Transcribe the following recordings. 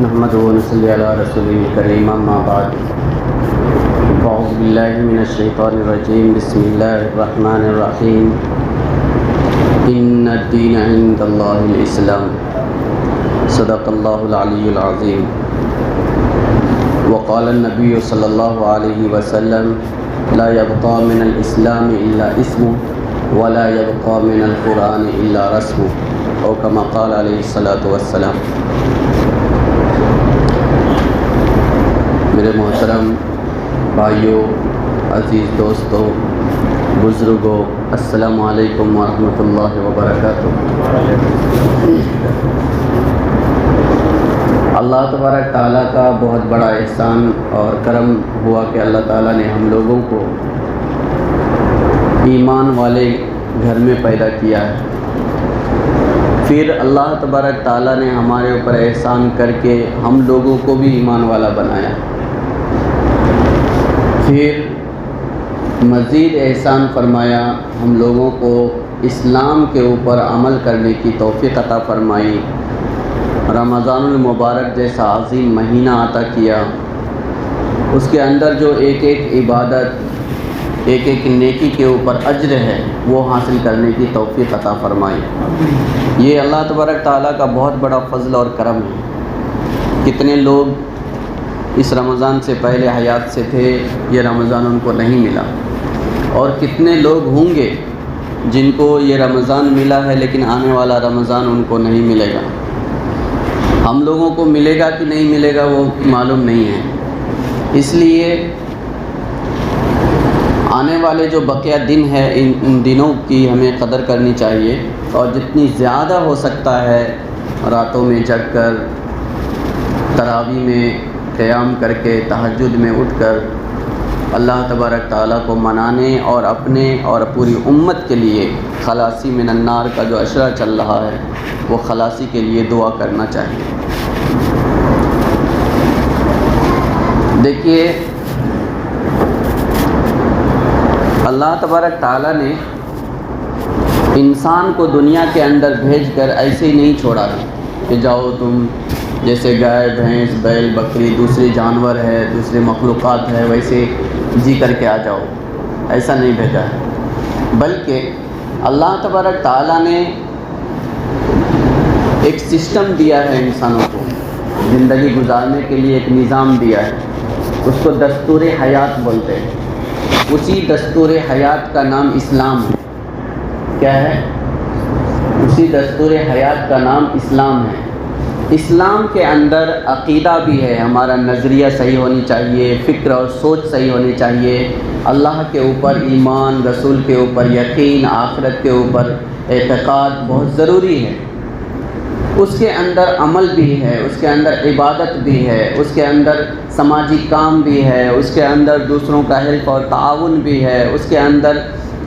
نحمده ونصلي على رسوله الكريم اما بعد اعوذ بالله من الشيطان الرجيم بسم الله الرحمن الرحيم ان الدين عند الله الاسلام صدق الله العلي العظيم وقال النبي صلى الله عليه وسلم لا يبقى من الاسلام الا اسمه ولا يبقى من القرآن الا رسمه او كما قال عليه الصلاة والسلام۔ میرے محترم بھائیوں، عزیز دوستوں، بزرگوں، السلام علیکم ورحمۃ اللہ وبرکاتہ۔ اللہ تبارک تعالیٰ کا بہت بڑا احسان اور کرم ہوا کہ اللہ تعالیٰ نے ہم لوگوں کو ایمان والے گھر میں پیدا کیا ہے۔ پھر اللہ تبارک تعالیٰ نے ہمارے اوپر احسان کر کے ہم لوگوں کو بھی ایمان والا بنایا۔ پھر مزید احسان فرمایا، ہم لوگوں کو اسلام کے اوپر عمل کرنے کی توفیق عطا فرمائی، رمضان المبارک جیسا عظیم مہینہ عطا کیا، اس کے اندر جو ایک ایک عبادت، ایک ایک نیکی کے اوپر اجر ہے وہ حاصل کرنے کی توفیق عطا فرمائی۔ یہ اللہ تبارک تعالیٰ کا بہت بڑا فضل اور کرم ہے۔ کتنے لوگ اس رمضان سے پہلے حیات سے تھے، یہ رمضان ان کو نہیں ملا، اور کتنے لوگ ہوں گے جن کو یہ رمضان ملا ہے لیکن آنے والا رمضان ان کو نہیں ملے گا۔ ہم لوگوں کو ملے گا کہ نہیں ملے گا وہ معلوم نہیں ہے، اس لیے آنے والے جو بقیہ دن ہے ان دنوں کی ہمیں قدر کرنی چاہیے، اور جتنی زیادہ ہو سکتا ہے راتوں میں جگ کر، تراویح میں قیام کر کے، تہجد میں اٹھ کر اللہ تبارک تعالیٰ کو منانے اور اپنے اور پوری امت کے لیے خلاصی من النار کا جو اشرہ چل رہا ہے وہ خلاصی کے لیے دعا کرنا چاہیے۔ دیکھیے، اللہ تبارک تعالیٰ نے انسان کو دنیا کے اندر بھیج کر ایسے ہی نہیں چھوڑا کہ جاؤ تم جیسے گائے، بھینس، بیل، بکری، دوسری جانور ہے، دوسری مخلوقات ہے، ویسے جی کر کے آ جاؤ، ایسا نہیں بھیجا ہے، بلکہ اللہ تبارک تعالیٰ نے ایک سسٹم دیا ہے انسانوں کو زندگی گزارنے کے لیے، ایک نظام دیا ہے، اس کو دستور حیات بولتے ہیں۔ اسی دستور حیات کا نام اسلام ہے۔ کیا ہے؟ اسی دستور حیات کا نام اسلام ہے۔ اسلام کے اندر عقیدہ بھی ہے، ہمارا نظریہ صحیح ہونی چاہیے، فکر اور سوچ صحیح ہونی چاہیے، اللہ کے اوپر ایمان، رسول کے اوپر یقین، آخرت کے اوپر اعتقاد بہت ضروری ہے۔ اس کے اندر عمل بھی ہے، اس کے اندر عبادت بھی ہے، اس کے اندر سماجی کام بھی ہے، اس کے اندر دوسروں کا ہیلپ اور تعاون بھی ہے، اس کے اندر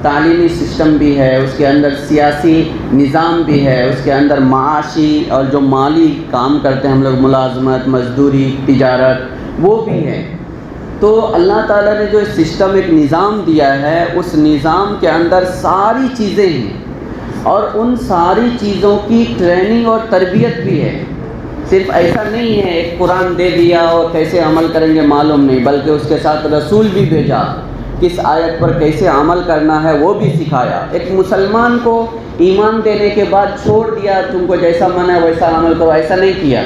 تعلیمی سسٹم بھی ہے، اس کے اندر سیاسی نظام بھی ہے، اس کے اندر معاشی اور جو مالی کام کرتے ہیں ہم لوگ، ملازمت، مزدوری، تجارت، وہ بھی ہے۔ تو اللہ تعالیٰ نے جو سسٹم، ایک نظام دیا ہے، اس نظام کے اندر ساری چیزیں ہیں، اور ان ساری چیزوں کی ٹریننگ اور تربیت بھی ہے۔ صرف ایسا نہیں ہے ایک قرآن دے دیا اور کیسے عمل کریں گے معلوم نہیں، بلکہ اس کے ساتھ رسول بھی بھیجا، کس آیت پر کیسے عمل کرنا ہے وہ بھی سکھایا۔ ایک مسلمان کو ایمان دینے کے بعد چھوڑ دیا، تم کو جیسا من ہے ویسا عمل کرو، ایسا نہیں کیا،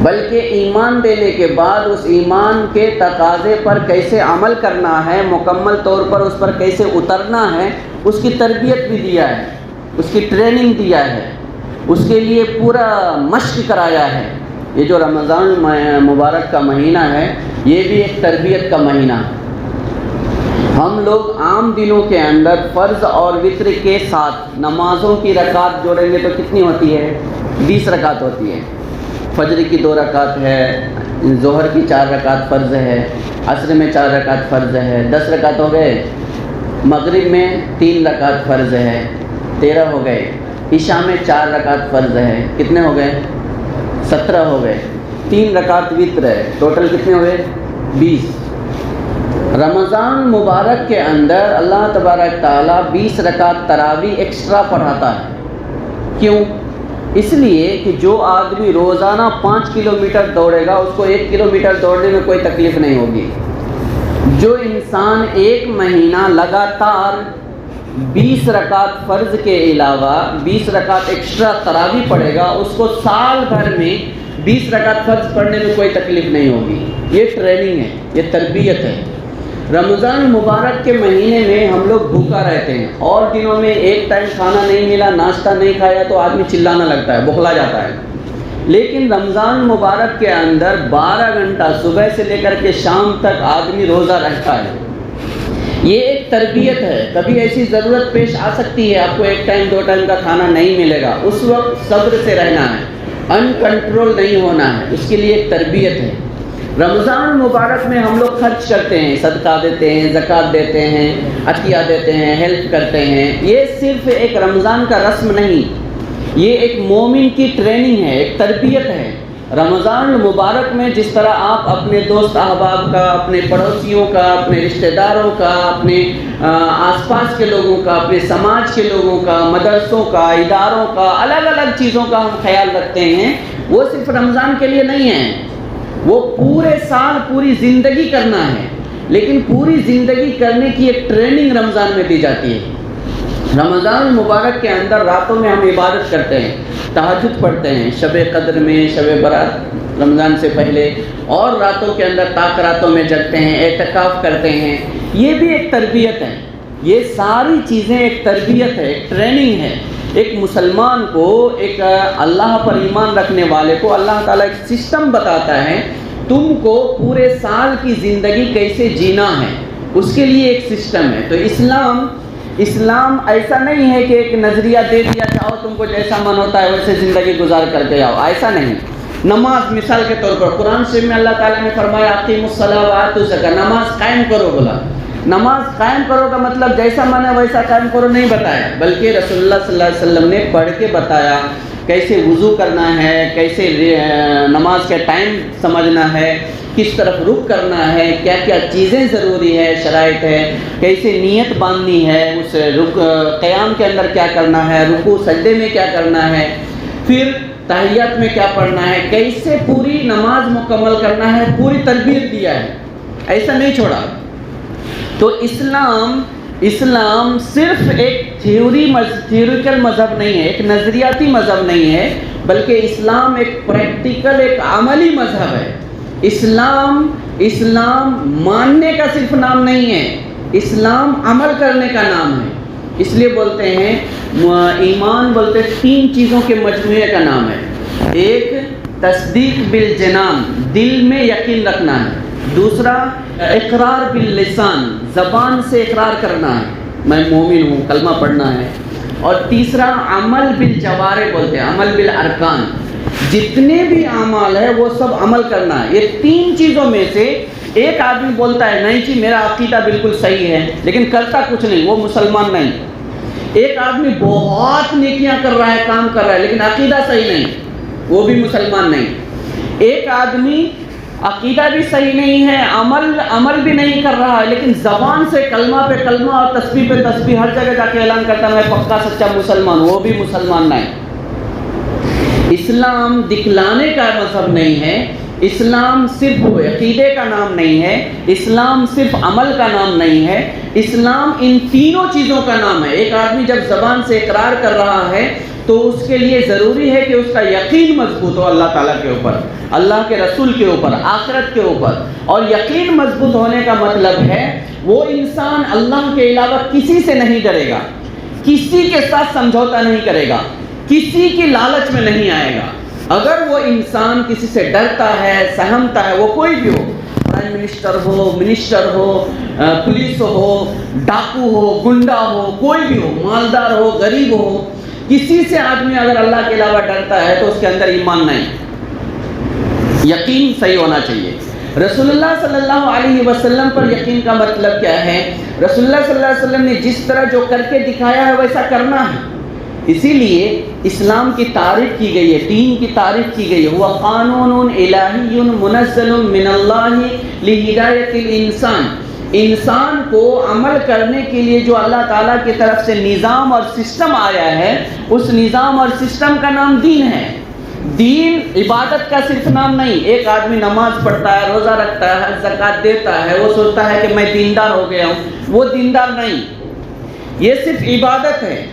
بلکہ ایمان دینے کے بعد اس ایمان کے تقاضے پر کیسے عمل کرنا ہے، مکمل طور پر اس پر کیسے اترنا ہے، اس کی تربیت بھی دیا ہے، اس کی ٹریننگ دیا ہے، اس کے لیے پورا مشق کرایا ہے۔ یہ جو رمضان مبارک کا مہینہ ہے یہ بھی ایک تربیت کا مہینہ ہے۔ ہم لوگ عام دنوں کے اندر فرض اور وتر کے ساتھ نمازوں کی رکعت جوڑیں گے تو کتنی ہوتی ہے؟ 20 رکعت ہوتی ہے۔ فجر کی 2 رکعت ہے، ظہر کی 4 رکعت فرض ہے، عصر میں 4 رکعت فرض ہے، 10 رکعت ہو گئے۔ مغرب میں 3 رکعت فرض ہے، 13 ہو گئے۔ عشاء میں 4 رکعت فرض ہے، کتنے ہو گئے؟ 17 ہو گئے۔ 3 رکعت وتر ہے، ٹوٹل کتنے ہوئے؟ 20۔ رمضان مبارک کے اندر اللہ تبارک تعالیٰ 20 رکعت تراویح ایکسٹرا پڑھاتا ہے۔ کیوں؟ اس لیے کہ جو آدمی روزانہ 5 کلومیٹر دوڑے گا اس کو 1 کلومیٹر دوڑنے میں کوئی تکلیف نہیں ہوگی۔ جو انسان 1 مہینہ لگاتار 20 رکعت فرض کے علاوہ 20 رکعت ایکسٹرا تراویح پڑھے گا اس کو سال بھر میں 20 رکعت فرض پڑھنے میں کوئی تکلیف نہیں ہوگی۔ یہ ٹریننگ ہے، یہ تربیت ہے۔ رمضان مبارک کے مہینے میں ہم لوگ بھوکا رہتے ہیں، اور دنوں میں ایک ٹائم کھانا نہیں ملا، ناشتہ نہیں کھایا تو آدمی چلانا لگتا ہے، بخلا جاتا ہے۔ لیکن رمضان مبارک کے اندر 12 گھنٹہ صبح سے لے کر کے شام تک آدمی روزہ رکھتا ہے۔ یہ ایک تربیت ہے۔ کبھی ایسی ضرورت پیش آ سکتی ہے، آپ کو 1 ٹائم 2 ٹائم کا کھانا نہیں ملے گا، اس وقت صبر سے رہنا ہے، ان کنٹرول نہیں ہونا ہے، اس کے لیے ایک تربیت ہے۔ رمضان مبارک میں ہم لوگ خرچ کرتے ہیں، صدقہ دیتے ہیں، زکوٰۃ دیتے ہیں، عطیہ دیتے ہیں، ہیلپ کرتے ہیں۔ یہ صرف ایک رمضان کا رسم نہیں، یہ ایک مومن کی ٹریننگ ہے، ایک تربیت ہے۔ رمضان المبارک میں جس طرح آپ اپنے دوست احباب کا، اپنے پڑوسیوں کا، اپنے رشتہ داروں کا، اپنے آس پاس کے لوگوں کا، اپنے سماج کے لوگوں کا، مدرسوں کا، اداروں کا، الگ الگ چیزوں کا ہم خیال رکھتے ہیں، وہ صرف رمضان کے لیے نہیں ہے، وہ پورے سال پوری زندگی کرنا ہے۔ لیکن پوری زندگی کرنے کی ایک ٹریننگ رمضان میں دی جاتی ہے۔ رمضان المبارک کے اندر راتوں میں ہم عبادت کرتے ہیں، تہجد پڑھتے ہیں، شب قدر میں، شب برات رمضان سے پہلے، اور راتوں کے اندر تاک راتوں میں جگتے ہیں، اعتکاف کرتے ہیں۔ یہ بھی ایک تربیت ہے۔ یہ ساری چیزیں ایک تربیت ہے، ایک ٹریننگ ہے۔ ایک مسلمان کو، ایک اللہ پر ایمان رکھنے والے کو اللہ تعالیٰ ایک سسٹم بتاتا ہے، تم کو پورے سال کی زندگی کیسے جینا ہے، اس کے لیے ایک سسٹم ہے۔ تو اسلام ایسا نہیں ہے کہ ایک نظریہ دے دیا جاؤ، تم کو جیسا من ہوتا ہے ویسے زندگی گزار کرتے جاؤ، ایسا نہیں۔ نماز مثال کے طور پر قرآن شریف میں اللہ تعالیٰ نے فرمایا اقیموا الصلاۃ وآتوا الزکاۃ، نماز قائم کرو بولا۔ نماز قائم کرو کا مطلب جیسا من ہے ویسا قائم کرو نہیں بتایا، بلکہ رسول اللہ صلی اللہ علیہ وسلم نے پڑھ کے بتایا کیسے وضو کرنا ہے، کیسے نماز کا ٹائم سمجھنا ہے، کس طرف رخ کرنا ہے، کیا کیا چیزیں ضروری ہے، شرائط ہے، کیسے نیت باندھنی ہے، اس قیام کے اندر کیا کرنا ہے، رکوع سجدے میں کیا کرنا ہے، پھر تحیات میں کیا پڑھنا ہے، کیسے پوری نماز مکمل کرنا ہے، پوری تربیت دیا ہے، ایسا نہیں چھوڑا۔ تو اسلام صرف ایک تھیوریکل مذہب نہیں ہے، ایک نظریاتی مذہب نہیں ہے، بلکہ اسلام ایک پریکٹیکل، ایک عملی مذہب ہے۔ اسلام ماننے کا صرف نام نہیں ہے، اسلام عمل کرنے کا نام ہے۔ اس لیے بولتے ہیں ایمان بولتے 3 چیزوں کے مجموعے کا نام ہے۔ ایک تصدیق بالجنان، دل میں یقین رکھنا ہے۔ دوسرا اقرار باللسان، زبان سے اقرار کرنا ہے میں مومن ہوں، کلمہ پڑھنا ہے۔ اور تیسرا عمل بالجوارح بولتے ہیں، عمل بالارکان، جتنے بھی اعمال ہے وہ سب عمل کرنا ہے۔ یہ 3 چیزوں میں سے ایک آدمی بولتا ہے نہیں جی میرا عقیدہ بالکل صحیح ہے لیکن کرتا کچھ نہیں، وہ مسلمان نہیں۔ ایک آدمی بہت نیکیاں کر رہا ہے، کام کر رہا ہے، لیکن عقیدہ صحیح نہیں، وہ بھی مسلمان نہیں۔ ایک آدمی عقیدہ بھی صحیح نہیں ہے، عمل بھی نہیں کر رہا ہے، لیکن زبان سے کلمہ پہ کلمہ اور تسبیح پہ تسبیح ہر جگہ جا کے اعلان کرتا ہے میں پکا سچا مسلمان، وہ بھی مسلمان نہیں۔ اسلام دکھلانے کا مذہب نہیں ہے، اسلام صرف عقیدے کا نام نہیں ہے، اسلام صرف عمل کا نام نہیں ہے، اسلام ان تینوں چیزوں کا نام ہے۔ ایک آدمی جب زبان سے اقرار کر رہا ہے تو اس کے لیے ضروری ہے کہ اس کا یقین مضبوط ہو اللہ تعالیٰ کے اوپر، اللہ کے رسول کے اوپر، آخرت کے اوپر۔ اور یقین مضبوط ہونے کا مطلب ہے وہ انسان اللہ کے علاوہ کسی سے نہیں ڈرے گا، کسی کے ساتھ سمجھوتا نہیں کرے گا، کسی کی لالچ میں نہیں آئے گا۔ اگر وہ انسان کسی سے ڈرتا ہے، سہمتا ہے، وہ کوئی بھی ہو، پرائم منسٹر ہو، پولیس ہو، ڈاکو ہو، گنڈا ہو، کوئی بھی ہو، مالدار ہو، غریب ہو، کسی سے آدمی اگر اللہ کے علاوہ ڈرتا ہے تو اس کے اندر ایمان نہیں، یقین صحیح ہونا چاہیے۔ رسول اللہ صلی اللہ علیہ وسلم پر یقین کا مطلب کیا ہے؟ رسول اللہ صلی اللہ علیہ وسلم نے جس طرح جو کر کے دکھایا ہے ویسا کرنا ہے۔ اسی لیے اسلام کی تعریف کی گئی ہے، دین کی تعریف کی گئی ہے، وہ قانون الہی منزل من اللہ لہدایت الانسان، انسان کو عمل کرنے کے لیے جو اللہ تعالیٰ کی طرف سے نظام اور سسٹم آیا ہے، اس نظام اور سسٹم کا نام دین ہے۔ دین عبادت کا صرف نام نہیں۔ ایک آدمی نماز پڑھتا ہے، روزہ رکھتا ہے، زکوٰۃ دیتا ہے، وہ سوچتا ہے کہ میں دیندار ہو گیا ہوں، وہ دیندار نہیں۔ یہ صرف عبادت ہے۔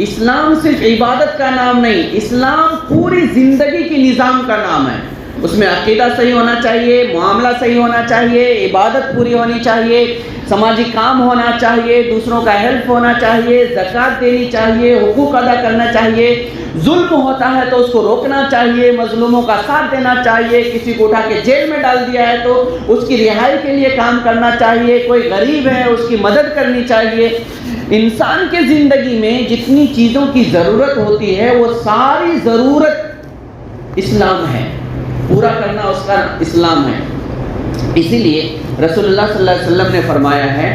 اسلام صرف عبادت کا نام نہیں، اسلام پوری زندگی کی نظام کا نام ہے۔ اس میں عقیدہ صحیح ہونا چاہیے، معاملہ صحیح ہونا چاہیے، عبادت پوری ہونی چاہیے، سماجی کام ہونا چاہیے، دوسروں کا ہیلپ ہونا چاہیے، زکوٰۃ دینی چاہیے، حقوق ادا کرنا چاہیے، ظلم ہوتا ہے تو اس کو روکنا چاہیے، مظلوموں کا ساتھ دینا چاہیے، کسی کو اٹھا کے جیل میں ڈال دیا ہے تو اس کی رہائی کے لیے کام کرنا چاہیے، کوئی غریب ہے اس کی مدد کرنی چاہیے۔ انسان کے زندگی میں جتنی چیزوں کی ضرورت ہوتی ہے وہ ساری ضرورت اسلام ہے، پورا کرنا اس کا اسلام ہے۔ اسی لیے رسول اللہ صلی اللہ علیہ وسلم نے فرمایا ہے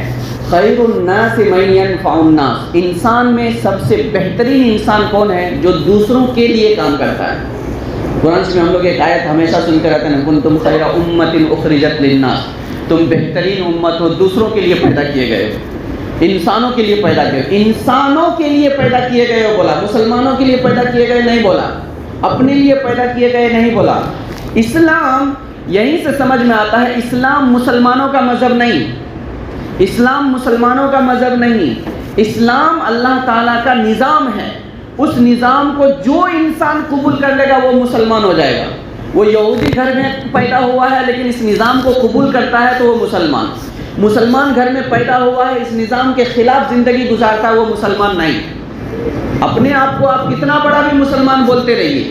خیر الناس من ينفع الناس، انسان میں سب سے بہترین انسان کون ہے؟ جو دوسروں کے لیے کام کرتا ہے۔ قرآن میں ہم لوگ ایک آیت ہمیشہ سنتے رہتے ہیں، کنتم خیر امۃ اخرجت للناس، تم بہترین امت ہو، دوسروں کے لیے پیدا کیے گئے ہو، انسانوں کے لیے پیدا کیے، انسانوں کے لیے پیدا کیے گئے ہو بولا، مسلمانوں کے لیے پیدا کیے گئے نہیں بولا، اپنے لیے پیدا کیے گئے نہیں بولا۔ اسلام یہیں سے سمجھ میں آتا ہے، اسلام مسلمانوں کا مذہب نہیں، اسلام مسلمانوں کا مذہب نہیں، اسلام اللہ تعالیٰ کا نظام ہے۔ اس نظام کو جو انسان قبول کر لے گا وہ مسلمان ہو جائے گا۔ وہ یہودی گھر میں پیدا ہوا ہے لیکن اس نظام کو قبول کرتا ہے تو وہ مسلمان، مسلمان گھر میں پیدا ہوا ہے اس نظام کے خلاف زندگی گزارتا ہے وہ مسلمان نہیں۔ اپنے آپ کو آپ کتنا بڑا بھی مسلمان بولتے رہیے،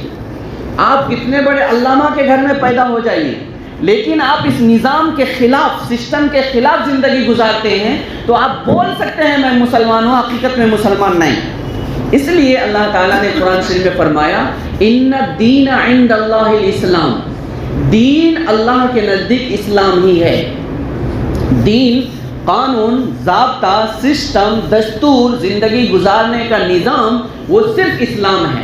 آپ کتنے بڑے علامہ کے گھر میں پیدا ہو جائیے، لیکن آپ اس نظام کے خلاف، سسٹم کے خلاف زندگی گزارتے ہیں تو آپ بول سکتے ہیں میں مسلمان ہوں، حقیقت میں مسلمان نہیں۔ اس لیے اللہ تعالیٰ نے قرآن شریف میں فرمایا ان الدین عند اللہ الاسلام، دین اللہ کے نزدیک اسلام ہی ہے۔ دین قانون، ضابطہ، سسٹم، دستور، زندگی گزارنے کا نظام وہ صرف اسلام ہے۔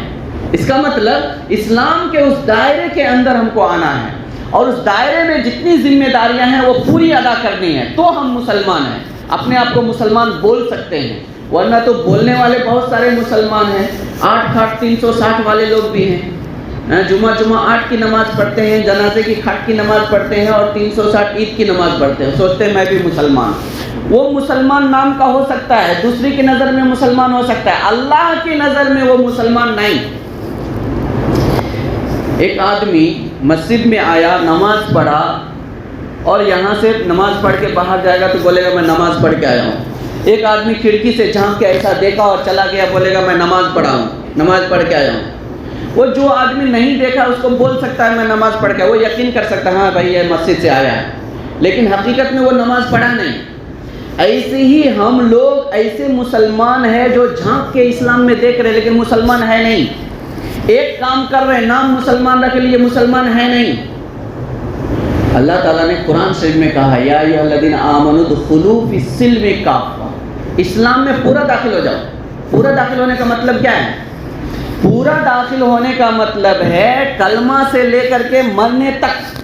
اس کا مطلب اسلام کے اس دائرے کے اندر ہم کو آنا ہے اور اس دائرے میں جتنی ذمہ داریاں ہیں وہ پوری ادا کرنی ہے تو ہم مسلمان ہیں۔ اپنے آپ کو مسلمان بول سکتے ہیں، ورنہ تو بولنے والے بہت سارے مسلمان ہیں، 8 کھاٹ 360 والے لوگ بھی ہیں۔ جمعہ 8 کی نماز پڑھتے ہیں، جنازے کی کھاٹ کی نماز پڑھتے ہیں اور 360 عید کی نماز پڑھتے ہیں، سوچتے ہیں میں بھی مسلمان۔ وہ مسلمان نام کا ہو سکتا ہے، دوسری کی نظر میں مسلمان ہو سکتا ہے، اللہ کی نظر میں وہ مسلمان نہیں۔ ایک آدمی مسجد میں آیا، نماز پڑھا اور یہاں سے نماز پڑھ کے باہر جائے گا تو بولے گا میں نماز پڑھ کے آیا ہوں۔ ایک آدمی کھڑکی سے جھانک کے ایسا دیکھا اور چلا گیا، بولے گا میں نماز پڑھا ہوں، نماز پڑھ کے آیا ہوں۔ وہ جو آدمی نہیں دیکھا اس کو بول سکتا ہے میں نماز پڑھ کے، وہ یقین کر سکتا ہے ہاں بھائی یہ مسجد سے آیا ہے، لیکن حقیقت میں وہ نماز پڑھا نہیں۔ ایسے ہی ہم لوگ ایسے مسلمان ہیں جو جھانک کے اسلام میں دیکھ رہے لیکن مسلمان ہے نہیں، ایک کام کر رہے نام مسلمان رکھ لیے، مسلمان ہے نہیں۔ اللہ تعالیٰ نے قرآن شریف میں کہا یا ایھا الذین آمنوا ادخلوا فی السلم کافہ، اسلام میں پورا داخل ہو جاؤ۔ پورا داخل ہونے کا مطلب کیا ہے؟ پورا داخل ہونے کا مطلب ہے کلمہ سے لے کر کے مرنے تک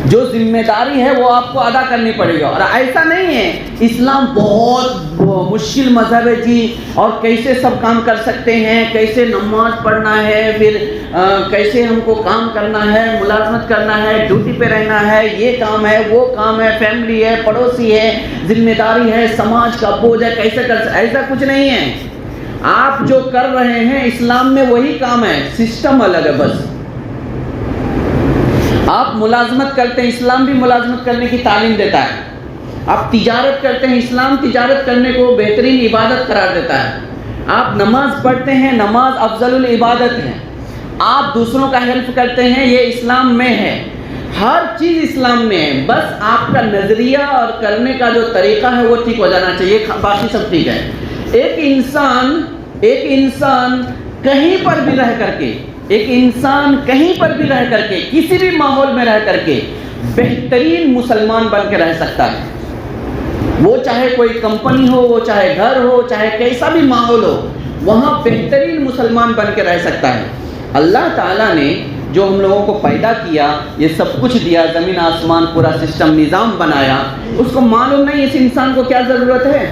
جو ذمہ داری ہے وہ آپ کو ادا کرنی پڑے گی۔ اور ایسا نہیں ہے اسلام بہت مشکل مذہب ہے جی، اور کیسے سب کام کر سکتے ہیں، کیسے نماز پڑھنا ہے، پھر کیسے ہم کو کام کرنا ہے، ملازمت کرنا ہے، ڈیوٹی پہ رہنا ہے، یہ کام ہے وہ کام ہے، فیملی ہے، پڑوسی ہے، ذمہ داری ہے، سماج کا بوجھ ہے، کیسے کر سکتے، ایسا کچھ نہیں ہے۔ آپ جو کر رہے ہیں اسلام میں وہی کام ہے، سسٹم الگ ہے بس۔ آپ ملازمت کرتے ہیں، اسلام بھی ملازمت کرنے کی تعلیم دیتا ہے۔ آپ تجارت کرتے ہیں، اسلام تجارت کرنے کو بہترین عبادت قرار دیتا ہے۔ آپ نماز پڑھتے ہیں، نماز افضل العبادت ہے۔ آپ دوسروں کا ہیلپ کرتے ہیں، یہ اسلام میں ہے۔ ہر چیز اسلام میں ہے، بس آپ کا نظریہ اور کرنے کا جو طریقہ ہے وہ ٹھیک ہو جانا چاہیے، باقی سب ٹھیک ہے۔ ایک انسان کہیں پر بھی رہ کر کے، ایک انسان کہیں پر بھی رہ کر کے، کسی بھی ماحول میں رہ کر کے بہترین مسلمان بن کے رہ سکتا ہے۔ وہ چاہے کوئی کمپنی ہو، وہ چاہے گھر ہو، چاہے کیسا بھی ماحول ہو، وہاں بہترین مسلمان بن کے رہ سکتا ہے۔ اللہ تعالیٰ نے جو ہم لوگوں کو پیدا کیا، یہ سب کچھ دیا، زمین آسمان پورا سسٹم نظام بنایا، اس کو معلوم نہیں اس انسان کو کیا ضرورت ہے؟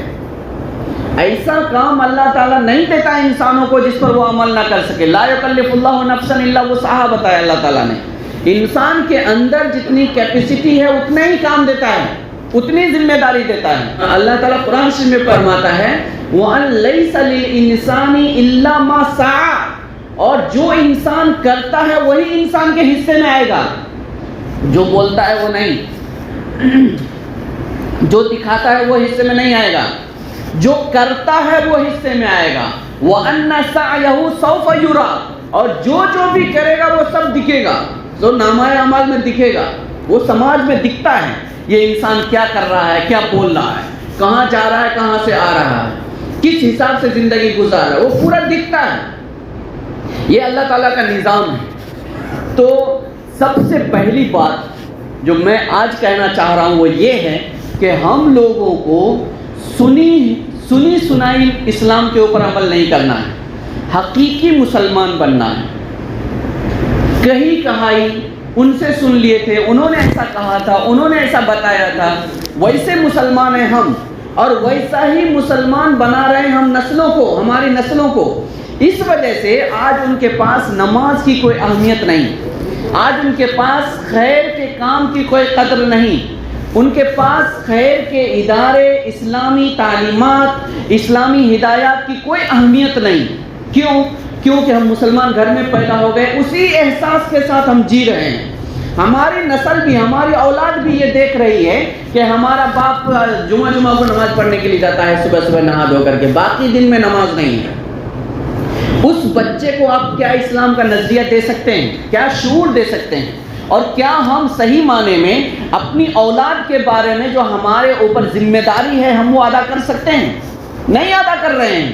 ایسا کام اللہ تعالیٰ نہیں دیتا انسانوں کو جس پر وہ عمل نہ کر سکے. لا یکلف اللہ نفسا الا وسعها بتایا اللہ تعالیٰ نے. انسان کے اندر جتنی کیپیسٹی ہے اتنا ہی کام دیتا ہے، اتنی ذمہ داری دیتا ہے. اللہ تعالیٰ قرآن شریف میں فرماتا ہے وَأَن لَيْسَ لِلْإِنسَانِ إِلَّا مَا سَعَى، اور جو انسان کرتا ہے وہی انسان کے حصے میں آئے گا. جو بولتا ہے وہ نہیں، جو دکھاتا ہے وہ حصے میں نہیں آئے گا، جو کرتا ہے وہ حصے میں آئے گا. وَأَنَّ سَعْيَهُ سَوْفَ يُرَى، اور جو بھی کرے گا وہ سب دکھے گا، جو نامہ اعمال میں دکھے گا، وہ سماج میں دکھتا ہے. یہ انسان کیا کر رہا ہے، کیا بول رہا ہے، کہاں جا رہا ہے، کہاں سے آ رہا ہے، کس حساب سے زندگی گزار رہا ہے، وہ پورا دکھتا ہے. یہ اللہ تعالیٰ کا نظام ہے. تو سب سے پہلی بات جو میں آج کہنا چاہ رہا ہوں وہ یہ ہے کہ ہم لوگوں کو سنی سنائی اسلام کے اوپر عمل نہیں کرنا ہے، حقیقی مسلمان بننا ہے. کہیں کہائی ان سے سن لیے تھے، انہوں نے ایسا کہا تھا، انہوں نے ایسا بتایا تھا، ویسے مسلمان ہیں ہم، اور ویسا ہی مسلمان بنا رہے ہیں ہم نسلوں کو، ہماری نسلوں کو. اس وجہ سے آج ان کے پاس نماز کی کوئی اہمیت نہیں، آج ان کے پاس خیر کے کام کی کوئی قدر نہیں، ان کے پاس خیر کے ادارے، اسلامی تعلیمات، اسلامی ہدایات کی کوئی اہمیت نہیں. کیونکہ ہم مسلمان گھر میں پیدا ہو گئے، اسی احساس کے ساتھ ہم جی رہے ہیں. ہماری نسل بھی، ہماری اولاد بھی یہ دیکھ رہی ہے کہ ہمارا باپ جمعہ کو نماز پڑھنے کے لیے جاتا ہے، صبح صبح نہا دھو کر کے، باقی دن میں نماز نہیں ہے. اس بچے کو آپ کیا اسلام کا نظریہ دے سکتے ہیں، کیا شعور دے سکتے ہیں؟ اور کیا ہم صحیح معنی میں اپنی اولاد کے بارے میں جو ہمارے اوپر ذمہ داری ہے ہم وہ ادا کر سکتے ہیں؟ نہیں ادا کر رہے ہیں.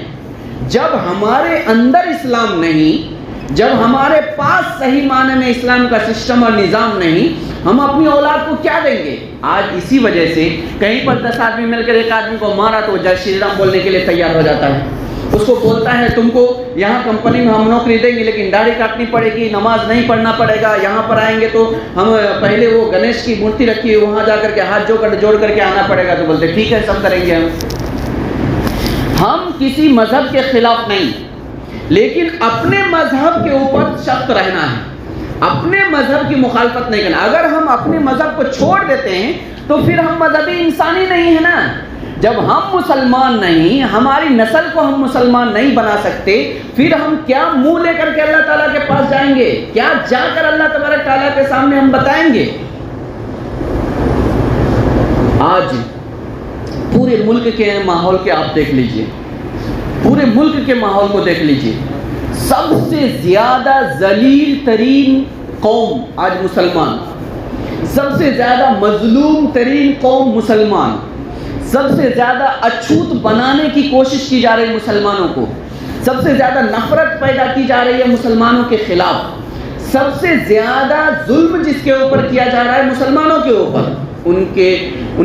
جب ہمارے اندر اسلام نہیں، جب ہمارے پاس صحیح معنی میں اسلام کا سسٹم اور نظام نہیں، ہم اپنی اولاد کو کیا دیں گے؟ آج اسی وجہ سے کہیں پر 10 آدمی مل کر ایک آدمی کو مارا تو جے شری رام بولنے کے لیے تیار ہو جاتا ہے. اس کو بولتا ہے تم کو یہاں کمپنی میں ہم نوکری دیں گے لیکن داڑھی کاٹنی پڑے گی، نماز نہیں پڑھنا پڑے گا، یہاں پر آئیں گے تو ہم پہلے وہ گنیش کی مورتی رکھی ہے وہاں جا کر کے ہاتھ جوڑ کر کے آنا پڑے گا. تو بولتے ٹھیک ہے سب کریں گے. ہم کسی مذہب کے خلاف نہیں، لیکن اپنے مذہب کے اوپر سخت رہنا ہے، اپنے مذہب کی مخالفت نہیں کرنا. اگر ہم اپنے مذہب کو چھوڑ دیتے ہیں تو پھر ہم مذہبی انسانی نہیں ہے نا. جب ہم مسلمان نہیں، ہماری نسل کو ہم مسلمان نہیں بنا سکتے، پھر ہم کیا منہ لے کر کے اللہ تعالیٰ کے پاس جائیں گے؟ کیا جا کر اللہ تبارک تعالیٰ کے سامنے ہم بتائیں گے؟ آج پورے ملک کے ماحول کے آپ دیکھ لیجئے، پورے ملک کے ماحول کو دیکھ لیجئے. سب سے زیادہ ذلیل ترین قوم آج مسلمان، سب سے زیادہ مظلوم ترین قوم مسلمان، سب سے زیادہ اچھوت بنانے کی کوشش کی جا رہی ہے مسلمانوں کو، سب سے زیادہ نفرت پیدا کی جا رہی ہے مسلمانوں کے خلاف، سب سے زیادہ ظلم جس کے اوپر کیا جا رہا ہے مسلمانوں کے اوپر، ان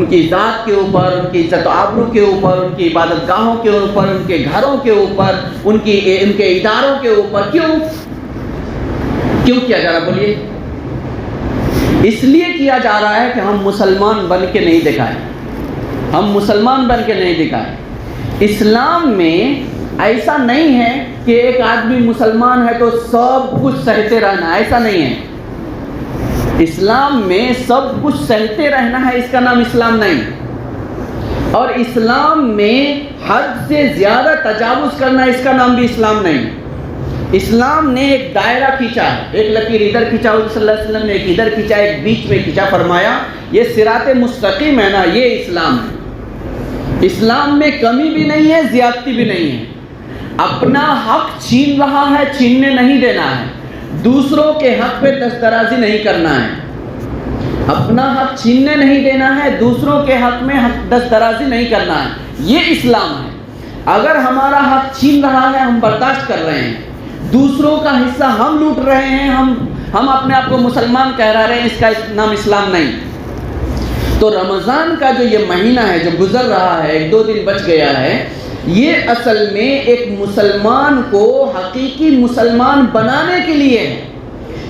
کی ذات کے اوپر، ان کی عزت و آبرو کے اوپر، ان کی عبادت گاہوں کے اوپر، ان کے گھروں کے اوپر، ان کے اداروں کے اوپر. کیوں کیا جا رہا بولیے؟ اس لیے کیا جا رہا ہے کہ ہم مسلمان بن کے نہیں دکھائیں، ہم مسلمان بن کے نہیں دکھائیں. اسلام میں ایسا نہیں ہے کہ ایک آدمی مسلمان ہے تو سب کچھ سہتے رہنا، ایسا نہیں ہے. اسلام میں سب کچھ سہتے رہنا ہے، اس کا نام اسلام نہیں. اور اسلام میں حد سے زیادہ تجاوز کرنا، اس کا نام بھی اسلام نہیں. اسلام نے ایک دائرہ کھینچا، ایک لکیر ادھر کھینچا، حضور صلی اللہ علیہ وسلم نے ایک ادھر کھینچا، ایک بیچ میں کھینچا، فرمایا یہ صراط مستقیم ہے نا، یہ اسلام ہے. اسلام میں کمی بھی نہیں ہے، زیادتی بھی نہیں ہے. اپنا حق چھین رہا ہے، چھیننے نہیں دینا ہے. دوسروں کے حق پہ دستدرازی نہیں کرنا ہے. اپنا حق چھیننے نہیں دینا ہے، دوسروں کے حق میں دستدرازی نہیں کرنا ہے. یہ اسلام ہے. اگر ہمارا حق چھین رہا ہے، ہم برداشت کر رہے ہیں، دوسروں کا حصہ ہم لوٹ رہے ہیں، ہم اپنے آپ کو مسلمان کہہ رہے ہیں، اس کا نام اسلام نہیں. تو رمضان کا جو یہ مہینہ ہے جو گزر رہا ہے، 1-2 دن بچ گیا ہے، یہ اصل میں ایک مسلمان کو حقیقی مسلمان بنانے کے لیے ہے.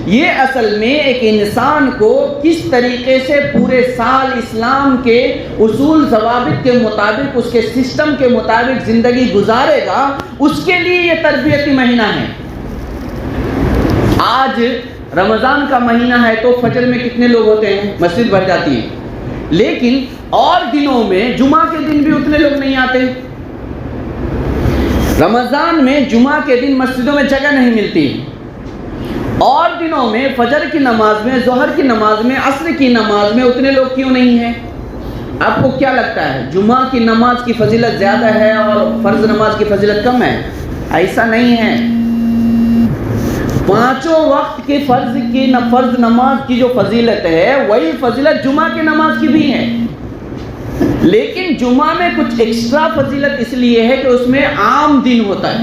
یہ اصل میں ایک انسان کو کس طریقے سے پورے سال اسلام کے اصول ضوابط کے مطابق، اس کے سسٹم کے مطابق زندگی گزارے گا، اس کے لیے یہ تربیتی مہینہ ہے۔ آج رمضان کا مہینہ ہے تو فجر میں کتنے لوگ ہوتے ہیں؟ مسجد بھر جاتی ہے، لیکن اور دنوں میں جمعہ کے دن بھی اتنے لوگ نہیں آتے۔ رمضان میں جمعہ کے دن مسجدوں میں جگہ نہیں ملتی، اور دنوں میں فجر کی نماز میں، ظہر کی نماز میں، عصر کی نماز میں اتنے لوگ کیوں نہیں ہیں؟ آپ کو کیا لگتا ہے جمعہ کی نماز کی فضیلت زیادہ ہے اور فرض نماز کی فضیلت کم ہے؟ ایسا نہیں ہے۔ پانچوں وقت کے فرض نماز کی جو فضیلت ہے وہی فضیلت جمعہ کی نماز کی بھی ہے، لیکن جمعہ میں کچھ ایکسٹرا فضیلت اس لیے ہے کہ اس میں عام دن ہوتا ہے،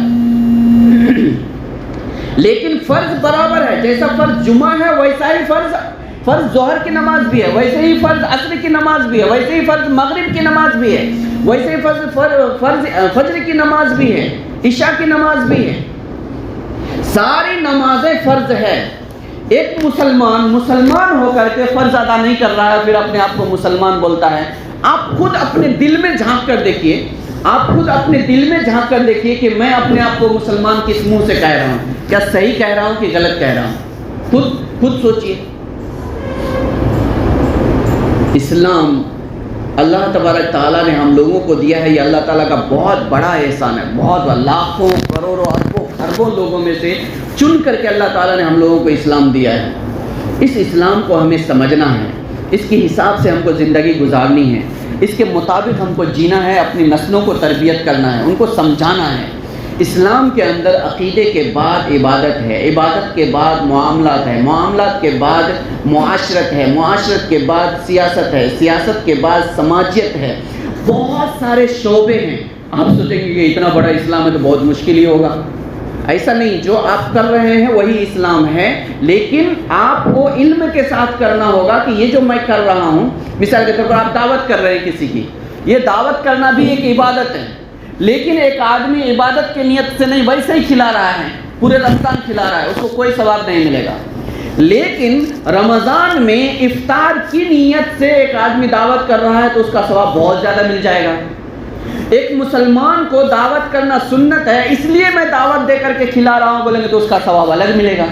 لیکن فرض برابر ہے۔ جیسا فرض جمعہ ہے ویسا ہی فرض ظہر کی نماز بھی ہے، ویسے ہی فرض عصر کی نماز بھی ہے، ویسے ہی فرض مغرب کی نماز بھی ہے، ویسے ہی فرض فجر کی نماز بھی ہے، عشاء کی نماز بھی ہے۔ ساری نمازیں فرض ہے۔ ایک مسلمان ہو کر کے فرض ادا نہیں کر رہا ہے، پھر اپنے آپ کو مسلمان بولتا ہے۔ آپ خود اپنے دل میں جھانک کر دیکھیے، کہ میں اپنے آپ کو مسلمان کس منہ سے کہہ رہا ہوں، کیا صحیح کہہ رہا ہوں کہ غلط کہہ رہا ہوں؟ خود سوچئے۔ اسلام اللہ تبارک تعالیٰ نے ہم لوگوں کو دیا ہے، یہ اللہ تعالیٰ کا بہت بڑا احسان ہے، بہت لاکھوں کروڑوں اربوں خربوں لوگوں میں سے چن کر کے اللہ تعالیٰ نے ہم لوگوں کو اسلام دیا ہے۔ اس اسلام کو ہمیں سمجھنا ہے، اس کے حساب سے ہم کو زندگی گزارنی ہے، اس کے مطابق ہم کو جینا ہے، اپنی نسلوں کو تربیت کرنا ہے، ان کو سمجھانا ہے۔ اسلام کے اندر عقیدے کے بعد عبادت ہے، عبادت کے بعد معاملات ہے، معاملات کے بعد معاشرت ہے، معاشرت کے بعد سیاست ہے، سیاست کے بعد سماجیت ہے، بہت سارے شعبے ہیں۔ آپ سوچیں گے کہ اتنا بڑا اسلام ہے تو بہت مشکل ہی ہوگا، ایسا نہیں۔ جو آپ کر رہے ہیں وہی اسلام ہے، لیکن آپ کو علم کے ساتھ کرنا ہوگا کہ یہ جو میں کر رہا ہوں، مثال کے طور پر آپ دعوت کر رہے ہیں کسی کی، یہ دعوت کرنا بھی ایک عبادت ہے، لیکن ایک آدمی عبادت کی نیت سے نہیں، ویسے ہی کھلا رہا ہے، پورے رمضان کھلا رہا ہے، اس کو کوئی ثواب نہیں ملے گا۔ لیکن رمضان میں افطار کی نیت سے ایک آدمی دعوت کر رہا ہے تو اس کا ثواب بہت زیادہ مل جائے گا۔ ایک مسلمان کو دعوت کرنا سنت ہے، اس لیے میں دعوت دے کر کے کھلا رہا ہوں بولیں گے تو اس کا ثواب الگ ملے گا۔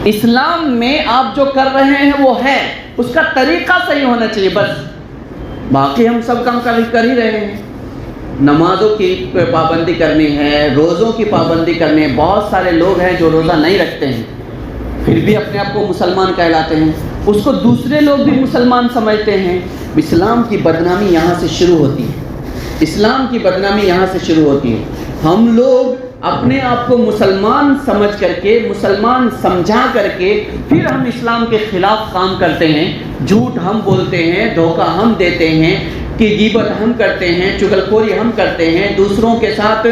اسلام میں آپ جو کر رہے ہیں وہ ہے، اس کا طریقہ صحیح ہونا چاہیے بس، باقی ہم سب کام کر ہی رہے ہیں۔ نمازوں کی پابندی کرنی ہے، روزوں کی پابندی کرنی ہے، بہت سارے لوگ ہیں جو روزہ نہیں رکھتے ہیں پھر بھی اپنے آپ کو مسلمان کہلاتے ہیں، اس کو دوسرے لوگ بھی مسلمان سمجھتے ہیں۔ اسلام کی بدنامی یہاں سے شروع ہوتی ہے، اسلام کی بدنامی یہاں سے شروع ہوتی ہے۔ ہم لوگ اپنے آپ کو مسلمان سمجھ کر کے، مسلمان سمجھا کر کے پھر ہم اسلام کے خلاف کام کرتے ہیں، جھوٹ ہم بولتے ہیں، دھوکہ ہم دیتے ہیں، کہ غیبت ہم کرتے ہیں، چغلخوری ہم کرتے ہیں، دوسروں کے ساتھ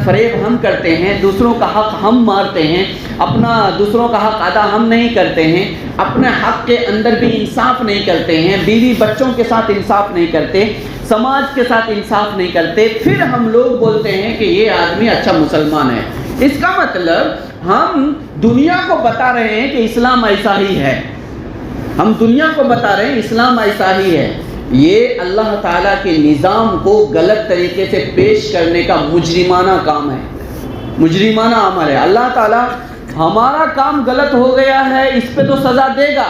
فریب ہم کرتے ہیں، دوسروں کا حق ہم مارتے ہیں، اپنا دوسروں کا حق ادا ہم نہیں کرتے ہیں، اپنے حق کے اندر بھی انصاف نہیں کرتے ہیں، بیوی بچوں کے ساتھ انصاف نہیں کرتے، سماج کے ساتھ انصاف نہیں کرتے، پھر ہم لوگ بولتے ہیں کہ یہ آدمی اچھا مسلمان ہے۔ اس کا مطلب ہم دنیا کو بتا رہے ہیں کہ اسلام ایسا ہی ہے، ہم دنیا کو بتا رہے ہیں اسلام ایسا ہی ہے۔ یہ اللہ تعالیٰ کے نظام کو غلط طریقے سے پیش کرنے کا مجرمانہ کام ہے، مجرمانہ عمل ہے۔ اللہ تعالیٰ ہمارا کام غلط ہو گیا ہے، اس پہ تو سزا دے گا،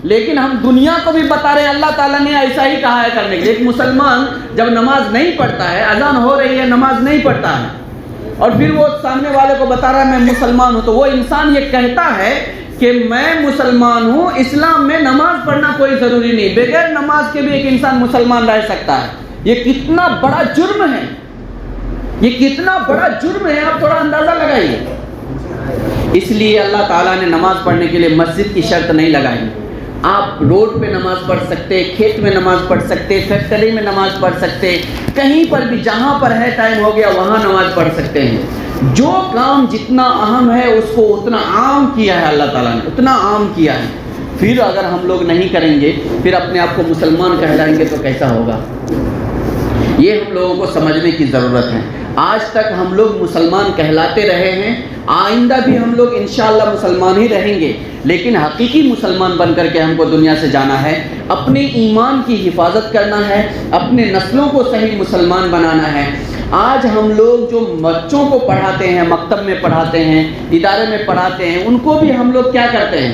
لیکن ہم دنیا کو بھی بتا رہے ہیں اللہ تعالیٰ نے ایسا ہی کہا ہے کرنے کے لیے۔ ایک مسلمان جب نماز نہیں پڑھتا ہے، اذان ہو رہی ہے، نماز نہیں پڑھتا ہے، اور پھر وہ سامنے والے کو بتا رہا ہے میں مسلمان ہوں، تو وہ انسان یہ کہتا ہے کہ میں مسلمان ہوں، اسلام میں نماز پڑھنا کوئی ضروری نہیں، بغیر نماز کے بھی ایک انسان مسلمان رہ سکتا ہے۔ یہ کتنا بڑا جرم ہے، یہ کتنا بڑا جرم ہے، آپ تھوڑا اندازہ لگائیے۔ اس لیے اللہ تعالیٰ نے نماز پڑھنے کے لیے مسجد کی شرط نہیں لگائی۔ آپ روڈ پہ نماز پڑھ سکتے، کھیت میں نماز پڑھ سکتے، فیکٹری میں نماز پڑھ سکتے، کہیں پر بھی جہاں پر ہے ٹائم ہو گیا وہاں نماز پڑھ سکتے ہیں۔ جو کام جتنا اہم ہے اس کو اتنا عام کیا ہے اللہ تعالیٰ نے، اتنا عام کیا ہے۔ پھر اگر ہم لوگ نہیں کریں گے، پھر اپنے آپ کو مسلمان کہلائیں گے تو کیسا ہوگا؟ یہ ہم لوگوں کو سمجھنے کی ضرورت ہے۔ آج تک ہم لوگ مسلمان کہلاتے رہے ہیں، آئندہ بھی ہم لوگ انشاءاللہ مسلمان ہی رہیں گے، لیکن حقیقی مسلمان بن کر کے ہم کو دنیا سے جانا ہے، اپنے ایمان کی حفاظت کرنا ہے، اپنے نسلوں کو صحیح مسلمان بنانا ہے۔ آج ہم لوگ جو بچوں کو پڑھاتے ہیں، مکتب میں پڑھاتے ہیں، ادارے میں پڑھاتے ہیں، ان کو بھی ہم لوگ کیا کرتے ہیں؟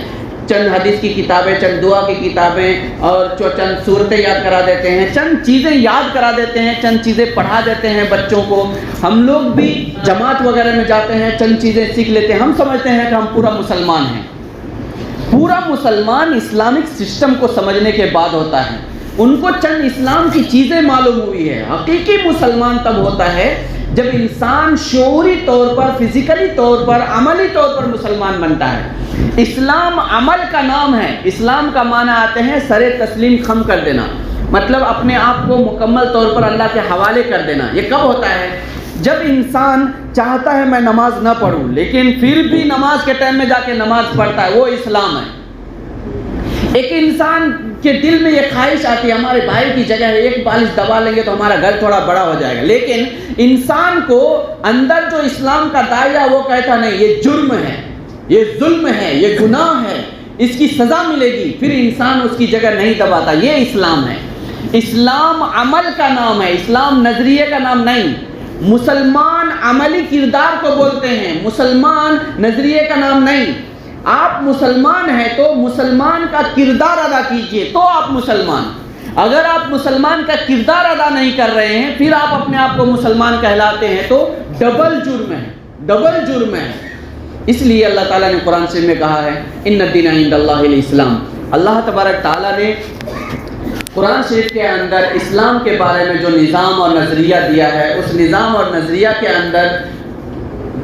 چند حدیث کی کتابیں، چند دعا کی کتابیں اور چند صورتیں یاد کرا دیتے ہیں، چند چیزیں یاد کرا دیتے ہیں، چند چیزیں پڑھا دیتے ہیں بچوں کو۔ ہم لوگ بھی جماعت وغیرہ میں جاتے ہیں، چند چیزیں سیکھ لیتے ہیں، ہم سمجھتے ہیں کہ ہم پورا مسلمان ہیں۔ پورا مسلمان اسلامک سسٹم کو سمجھنے کے بعد ہوتا ہے، ان کو چند اسلام کی چیزیں معلوم ہوئی ہے۔ حقیقی مسلمان تب ہوتا ہے جب انسان شعوری طور پر، فزیکلی طور پر، عملی طور پر مسلمان بنتا ہے۔ اسلام عمل کا نام ہے۔ اسلام کا معنی آتے ہیں سر تسلیم خم کر دینا، مطلب اپنے آپ کو مکمل طور پر اللہ کے حوالے کر دینا۔ یہ کب ہوتا ہے؟ جب انسان چاہتا ہے میں نماز نہ پڑھوں لیکن پھر بھی نماز کے ٹائم میں جا کے نماز پڑھتا ہے، وہ اسلام ہے۔ ایک انسان کے دل میں یہ خواہش آتی ہے ہمارے بھائی کی جگہ ایک بالش دبا لیں گے تو ہمارا گھر تھوڑا بڑا ہو جائے گا، لیکن انسان کو اندر جو اسلام کا دائرہ وہ کہتا نہیں، یہ جرم ہے، یہ ظلم ہے، یہ گناہ ہے، اس کی سزا ملے گی، پھر انسان اس کی جگہ نہیں دباتا۔ یہ اسلام ہے۔ اسلام عمل کا نام ہے، اسلام نظریے کا نام نہیں۔ مسلمان عملی کردار کو بولتے ہیں، مسلمان نظریے کا نام نہیں۔ آپ مسلمان ہیں تو مسلمان کا کردار ادا کیجئے تو آپ مسلمان۔ اگر آپ مسلمان کا کردار ادا نہیں کر رہے ہیں پھر آپ اپنے آپ کو مسلمان کہلاتے ہیں تو ڈبل جرم ہے، ڈبل جرم ہے۔ اس لیے اللہ تعالیٰ نے قرآن شریف میں کہا ہے ان الدین عند اللہ الاسلام۔ اللہ تبارک تعالیٰ نے قرآن شریف کے اندر اسلام کے بارے میں جو نظام اور نظریہ دیا ہے، اس نظام اور نظریہ کے اندر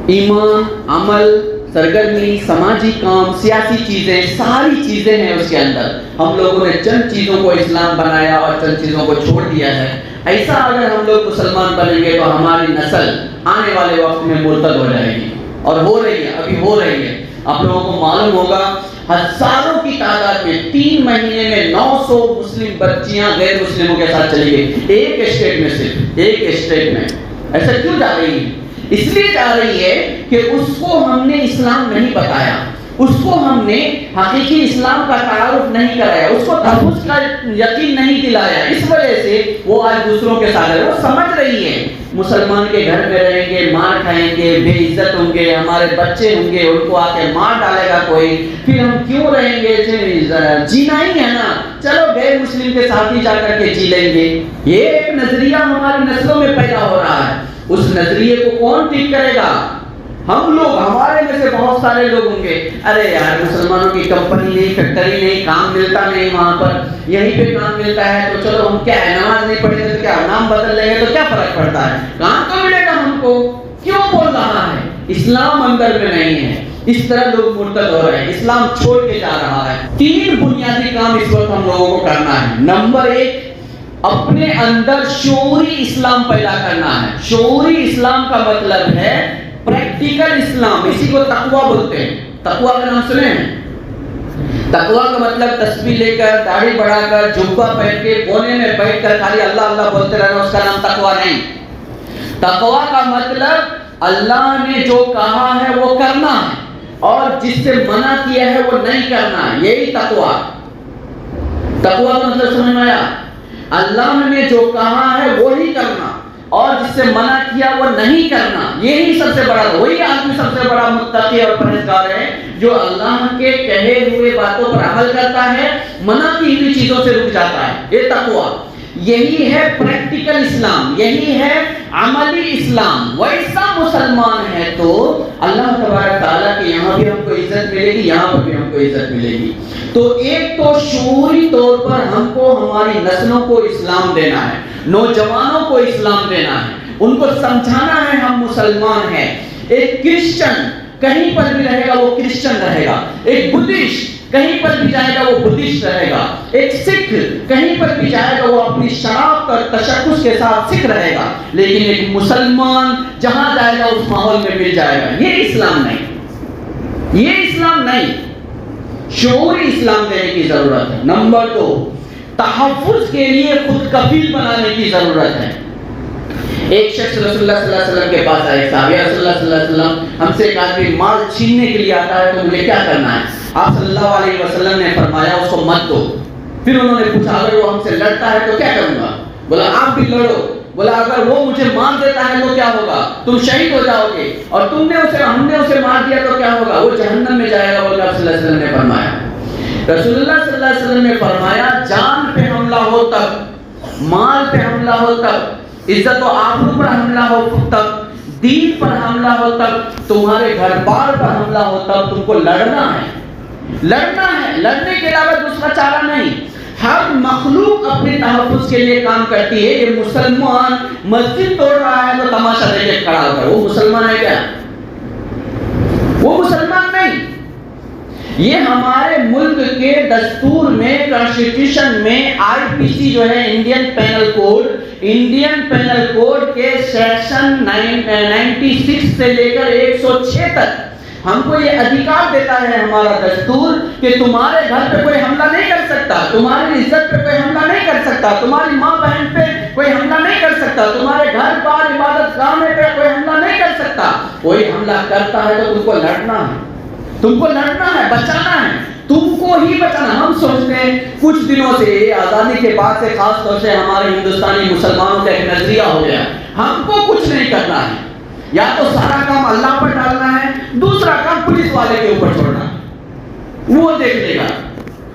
ایمان، عمل، سرگرمی، سماجی کام، سیاسی چیزیں، ساری چیزیں ہیں اس کے اندر۔ ہم لوگوں نے چند چیزوں کو اسلام بنایا اور چند چیزوں کو چھوڑ دیا ہے۔ ایسا اگر ہم لوگ مسلمان بنیں گے تو ہماری نسل آنے والے وقت میں مرتد ہو جائے گی، اور ہو رہی ہے، ابھی ہو رہی ہے۔ آپ لوگوں کو معلوم ہوگا ہزاروں کی تعداد میں 3 مہینے میں 900 مسلم بچیاں غیر مسلموں کے ساتھ چلی گئی، ایک اسٹیٹ میں، صرف ایک اسٹیٹ میں۔ ایسا کیوں جا رہی ہے؟ اس لیے جا رہی ہے کہ اس کو ہم نے اسلام نہیں بتایا، اس کو ہم نے حقیقی اسلام کا تعارف نہیں کرایا، اس کو تحفظ کا یقین نہیں دلایا، اس وجہ سے وہ آج دوسروں کے ساتھ ہے۔ وہ سمجھ رہی ہے مسلمان کے گھر میں رہیں گے، مار کھائیں گے، بے عزت ہوں گے، ہمارے بچے ہوں گے، ان کو آ کے مار ڈالے گا کوئی، پھر ہم کیوں رہیں گے؟ جینا ہی ہے نا، چلو غیر مسلم کے ساتھ ہی جا کر کے جی لیں گے۔ یہ ایک نظریہ ہماری نسلوں میں پیدا ہو رہا ہے۔ اس نظریے کو کون ٹھیک کرے گا؟ ہم لوگ، ہمارے میں سے بہت سارے لوگ ہوں گے، ارے یار مسلمانوں کی کمپنی نہیں، فیکٹری نہیں، کام ملتا نہیں وہاں پر، یہیں پہ کام ملتا ہے تو چلو ہم کیا ہے، نماز نہیں پڑھیں گے تو کیا، نام بدل لیں گے تو کیا فرق پڑتا ہے، کام تو ملے گا ہم کو۔ کیوں بول رہا ہے؟ اسلام اندر میں نہیں ہے۔ اس طرح لوگ مرتد ہو رہے ہیں، اسلام چھوڑ کے جا رہا ہے۔ 3 بنیادی کام اس وقت ہم لوگوں کو کرنا ہے۔ نمبر 1، اپنے اندر شعوری اسلام پیدا کرنا ہے۔ شعوری اسلام کا مطلب ہے پریکٹیکل اسلام، اسی کو تقویٰ بولتے ہیں۔ تقویٰ کا نام سنے ہیں؟ تقویٰ کا مطلب تسبیح لے کر، داڑھی بڑھا کر، جھبا پہن کے کونے میں بیٹھ کر خالی اللہ اللہ بولتے رہنا، اس کا نام تقویٰ نہیں۔ تقویٰ کا مطلب اللہ نے جو کہا ہے وہ کرنا ہے اور جس سے منع کیا ہے وہ نہیں کرنا ہے، یہی تقویٰ۔ تقویٰ کا مطلب سمجھ میں آیا؟ اللہ نے جو کہا ہے وہی کرنا اور جس سے منع کیا وہ نہیں کرنا، یہی سب سے بڑا، وہی آدمی سب سے بڑا متقی اور پرہیزگار ہے جو اللہ کے کہے ہوئے باتوں پر عمل کرتا ہے، منع کی ہوئی چیزوں سے رک جاتا ہے۔ یہ تقویٰ، یہی ہے پریکٹیکل اسلام، یہی ہے عملی اسلام۔ ویسا مسلمان ہے تو اللہ تبارک تعالیٰ کے یہاں بھی ہم کو عزت ملے گی، یہاں پر بھی ہم کو عزت ملے گی۔ تو ایک تو شعوری طور پر ہم کو ہماری نسلوں کو اسلام دینا ہے، نوجوانوں کو اسلام دینا ہے، ان کو سمجھانا ہے ہم مسلمان ہیں۔ ایک کرسچن کہیں پر بھی رہے گا وہ کرسچن رہے گا، ایک بدھسٹ کہیں پر بھی جائے گا وہ بدھسٹ رہے گا، ایک سکھ کہیں پر بھی جائے گا وہ اپنی شرافت اور تشخص کے ساتھ سکھ رہے گا، لیکن ایک مسلمان جہاں جائے گا اس ماحول میں مل جائے گا۔ یہ اسلام نہیں، یہ اسلام نہیں۔ شعوری اسلام دینے کی ضرورت ہے۔ نمبر 2، تحفظ کے لیے خود کفیل بنانے کی ضرورت ہے۔ ایک شخص رسول اللہ صلی اللہ علیہ وسلم کے پاس آئے، صحابی رسول اللہ صلی اللہ علیہ وسلم ہم سے ایک آدمی مال چھیننے کے لیے آتا ہے تو مجھے کیا کرنا ہے؟ آپ صلی اللہ علیہ وسلم نے فرمایا اس کو مت دو۔ پھر انہوں نے پوچھا اگر وہ ہم سے لڑتا ہے تو کیا کروں گا؟ بولا آپ بھی لڑو۔ بولا اگر وہ مجھے مار دیتا ہے تو کیا ہوگا؟ تم شہید ہو جاؤ گے، اور ہم نے اسے مار دیا تو کیا ہوگا؟ وہ جہنم میں جائے گا۔ بولا صلی اللہ علیہ وسلم نے فرمایا، رسول اللہ صلی اللہ علیہ وسلم نے فرمایا جان پہ حملہ ہو تب، مال پہ حملہ ہو تب، عزت و آبرو پر حملہ ہو تب، دین پر حملہ ہو تب، تمہارے گھر بار پر حملہ ہو تب تم کو لڑنا ہے، لڑنا ہے، لڑنے کے علاوہ دوسرا چارہ نہیں۔ ہر مخلوق اپنے تحفظ کے لیے کام کرتی ہے۔ یہ مسلمان مسجد توڑ رہا ہے تو تماشا دیکھ کے کھڑا ہو کر، وہ مسلمان ہے کیا؟ وہ مسلمان نہیں۔ یہ ہمارے ملک کے دستور میں، کانسٹیٹیوشن میں، آئی پی سی جو ہے انڈین پینل کوڈ کے سیکشن 96 سے لے کر 106 تک ہم کو یہ ادھیکار دیتا ہے ہمارا دستور کہ تمہارے گھر پہ کوئی حملہ نہیں کر سکتا، تمہاری عزت پہ کوئی حملہ نہیں کر سکتا، تمہاری ماں بہن پہ کوئی حملہ نہیں کر سکتا، تمہارے گھر بار عبادت گاہ پہ کوئی حملہ نہیں کر سکتا۔ کوئی حملہ کرتا ہے تو تم کو لڑنا ہے، تم کو لڑنا ہے، بچانا ہے، تم کو ہی بچانا۔ ہم سوچتے ہیں کچھ دنوں سے آزادی کے بعد سے خاص طور سے ہمارے ہندوستانی مسلمانوں کا ایک نظریہ ہو گیا، ہم کو کچھ نہیں کرنا ہے، یا تو سارا کام اللہ پر ڈالنا ہے، دوسرا کام پولیس والے کے اوپر چھوڑنا، وہ دیکھ لے گا۔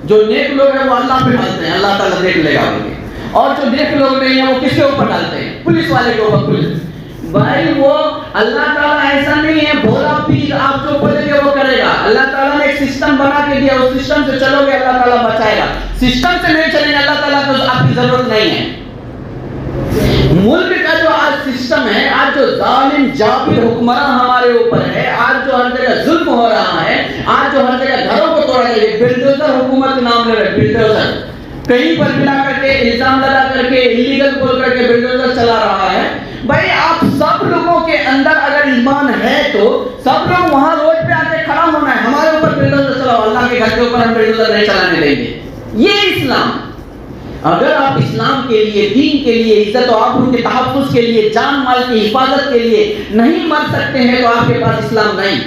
جو نیک لوگ ہیں وہ اللہ پہ ڈالتے ہیں، اللہ تعالیٰ دیکھ لے گا انہیں، اور جو نیک لوگ نہیں ہیں وہ کس کے اوپر ڈالتے ہیں؟ پولیس والے کے اوپر۔ پولیس بھائی وہ اللہ تعالیٰ ایسا نہیں ہے بھولا پیر آپ جو بولے گے وہ کرے گا۔ اللہ تعالیٰ نے ایک سسٹم بنا کے دیا، اس سسٹم سے چلو گے اللہ تعالیٰ بچائے گا۔ سسٹم سے نہیں چلیں گے اللہ تعالیٰ کو آپ کی ضرورت نہیں ہے۔ ملک کا جو آج سسٹم ہے، آج جو ظالم جابر حکمراں ہمارے اوپر ہے، آج جو ہر جگہ ظلم ہو رہا ہے، آج جو ہر جگہ گھروں کو توڑا گیا ہے، بلڈوزر حکومت نام لے رہے، بلڈوزر کہیں پر ملا کر کے الزام لگا کر کے ایلیگل بول کر کے بلڈوزر چلا رہا ہے۔ بھائی آپ سب لوگوں کے اندر اگر ایمان ہے تو سب لوگ وہاں روڈ پہ آ کے کھڑا ہونا ہے، ہمارے اوپر بلڈوزر چلاؤ، اللہ کے گھر کے اوپر ہم بلڈوزر نہیں چلانے دیں گے۔ یہ اسلام، اگر آپ اسلام کے لیے، دین کے لیے، عزت و آبرو کے تحفظ کے لیے، جان مال کی حفاظت کے لیے نہیں مر سکتے ہیں تو آپ کے پاس اسلام نہیں۔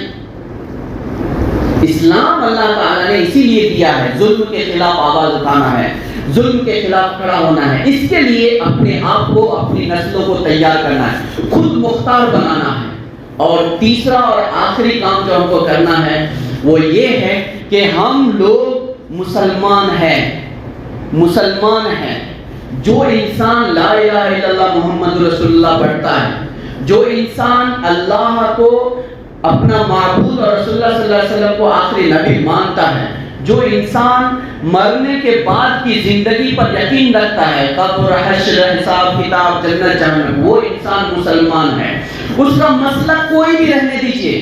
اسلام اللہ تعالیٰ نے اسی لیے دیا ہے، ظلم کے خلاف آواز اٹھانا ہے، ظلم کے خلاف کھڑا ہونا ہے، اس کے لیے اپنے آپ کو، اپنی نسلوں کو تیار کرنا ہے، خود مختار بنانا ہے۔ اور تیسرا اور آخری کام جو ہم کو کرنا ہے وہ یہ ہے کہ ہم لوگ مسلمان ہیں، مسلمان ہیں۔ جو انسان لا الہ الا اللہ محمد رسول اللہ پڑھتا ہے، جو انسان اللہ کو اپنا معبود اور رسول اللہ صلی اللہ علیہ وسلم کو آخری نبی مانتا ہے، جو انسان مرنے کے بعد کی زندگی پر یقین رکھتا ہے، قبر، حشر، حساب کتاب، جنت جہنم، وہ انسان مسلمان ہے۔ اس کا مسلک کوئی بھی رہنے دیجئے،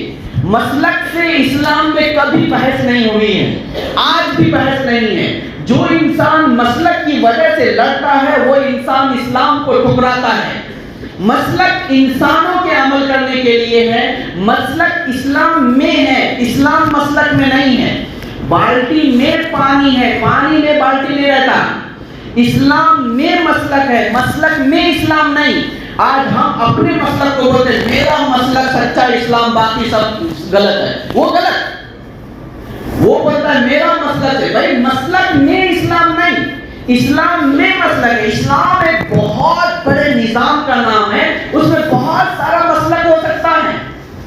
مسلک سے اسلام میں کبھی بحث نہیں ہوئی ہے، آج بھی بحث نہیں ہے۔ جو انسان مسلک کی وجہ سے لڑتا ہے وہ انسان اسلام کو ٹکراتا ہے۔ مسلک انسانوں کے عمل کرنے کے لیے ہے، مسلک اسلام میں ہے، اسلام مسلک میں نہیں ہے۔ بالٹی میں پانی ہے، پانی میں بالٹی نہیں رہتا۔ اسلام میں مسلک ہے، مسلک میں اسلام نہیں۔ آج ہم اپنے مسلک کو بولتے ہیں میرا مسلک سچا اسلام، باقی سب غلط ہے، وہ غلط۔ وہ بولتا ہے میرا مسلک ہے، بھائی مسلک میں اسلام نہیں، اسلام میں مسلک ہے۔ اسلام ایک بہت بڑے نظام کا نام ہے، اس میں بہت سارا مسلک ہو سکتا ہے،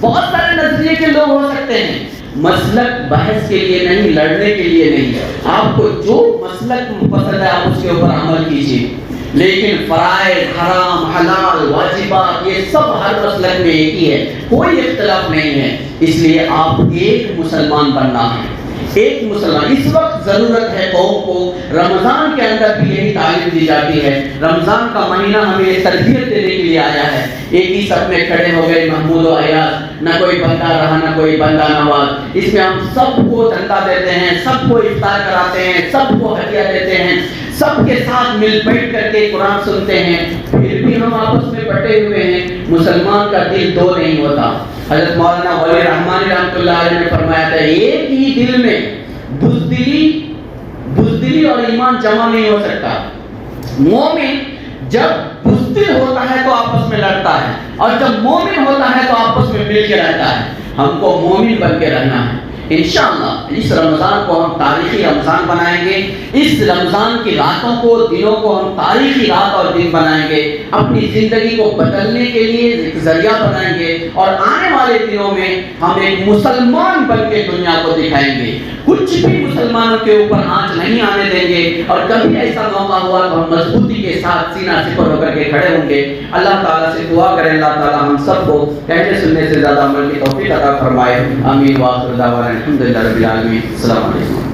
بہت سارے نظریے کے لوگ ہو سکتے ہیں۔ مسلک بحث کے لیے نہیں، لڑنے کے لیے نہیں۔ آپ کو جو مسلک پسند ہے آپ اس کے اوپر عمل کیجیے، لیکن فرائض، حرام، حلال، واجبات، یہ سب ہر مسلک میں ایک ہی ہے، کوئی اختلاف نہیں ہے۔ اس لیے آپ ایک مسلمان بننا ہے، ایک مسلمان۔ اس وقت ضرورت ہے قوم کو، رمضان کے اندر بھی یہی تعلیم دی جاتی ہے۔ رمضان کا مہینہ ہمیں تربیت دینے کے لیے آیا ہے۔ ایک ہی سب میں کھڑے ہو گئے محمود و ایاز، نہ کوئی بندہ رہا نہ کوئی بندہ نواز۔ اس میں ہم سب کو چندہ دیتے ہیں، سب کو افطار کراتے ہیں، سب کو ہدیہ دیتے ہیں، سب کے ساتھ مل بیٹھ کر کے قرآن سنتے ہیں، پھر بھی ہم آپس میں بٹے ہوئے ہیں۔ مسلمان کا دل دو نہیں ہوتا۔ حضرت مولانا ولی رحمانی رحمۃ اللہ علیہ نے فرمایا تھا ایک ہی دل میں بزدلی اور ایمان جمع نہیں ہو سکتا۔ مومن جب بزدل ہوتا ہے تو آپس میں لڑتا ہے، اور جب مومن ہوتا ہے تو آپس میں مل کے رہتا ہے۔ ہم کو مومن بن کے رہنا ہے۔ انشاءاللہ اس رمضان کو ہم تاریخی رمضان بنائیں گے، اس رمضان کی راتوں کو، دنوں کو ہم تاریخی رات اور دن بنائیں گے، اپنی زندگی کو بدلنے کے لیے ایک ذریعہ بنائیں گے، اور آنے والے دنوں میں ہم ایک مسلمان بن کے دنیا کو دکھائیں گے۔ کچھ بھی مسلمانوں کے اوپر آنچ نہیں آنے دیں گے، اور کبھی ایسا موقع ہوا تو ہم مضبوطی کے ساتھ سینہ سپر ہو کر کے کھڑے ہوں گے۔ اللہ تعالیٰ سے دعا کریں اللہ تعالیٰ ہم سب کو کہنے سننے سے زیادہ عمل کی توفیق عطا فرمائے۔ آمین وآخر دعوانا الحمدللہ رب العالمین۔ السلام علیکم۔